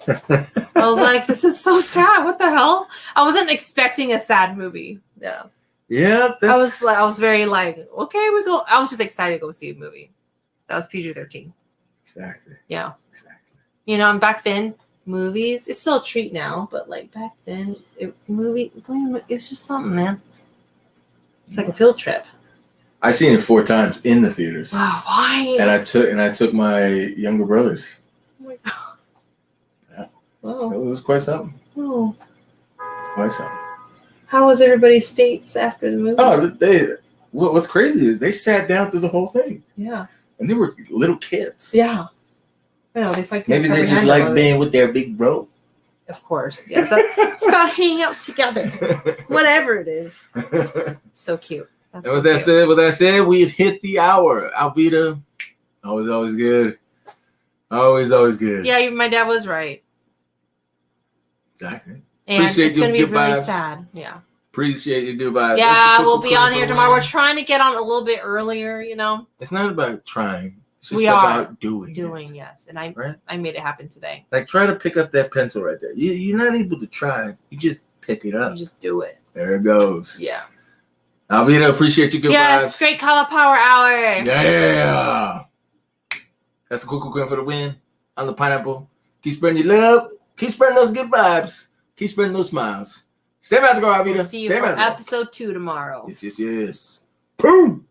I was like, this is so sad. What the hell? I wasn't expecting a sad movie. Yeah. Yeah. I was very like, okay, we go. I was just excited to go see a movie. That was PG-13. Exactly. Yeah. Exactly. You know, and back then, movies. It's still a treat now, but like back then, it was just something, man. It's like a field trip. I seen it 4 times in the theaters. Wow, why? And I took my younger brothers. Oh my god. Yeah. Oh. It was quite something. Oh. Quite something. How was everybody's states after the movie? Oh, what's crazy is they sat down through the whole thing. Yeah. And they were little kids. Yeah. I know, Maybe they just like being with their big bro. Of course. Yeah. It's about hanging out together. Whatever it is. So cute. And with that said, we've hit the hour. Alvita, always good. Always good. Yeah, my dad was right. Exactly. And Appreciate it's going to be your really good vibes. sad. Yeah. Appreciate your good vibes. Yeah, we'll be on here tomorrow. We're trying to get on a little bit earlier, you know. It's not about trying. It's just We are about doing, yes. And right? I made it happen today. Like, try to pick up that pencil right there. You're not able to try. You just pick it up. You just do it. There it goes. Yeah. Alvita, appreciate your good vibes. Yes, great Kava Power Hour. Yeah. That's the Cuckoo Queen for the win. I'm the Pineapple. Keep spreading your love. Keep spreading those good vibes. Keep spreading those smiles. Stay magical, Alvita. We'll see you Stay for magical. episode 2 tomorrow. Yes. Boom.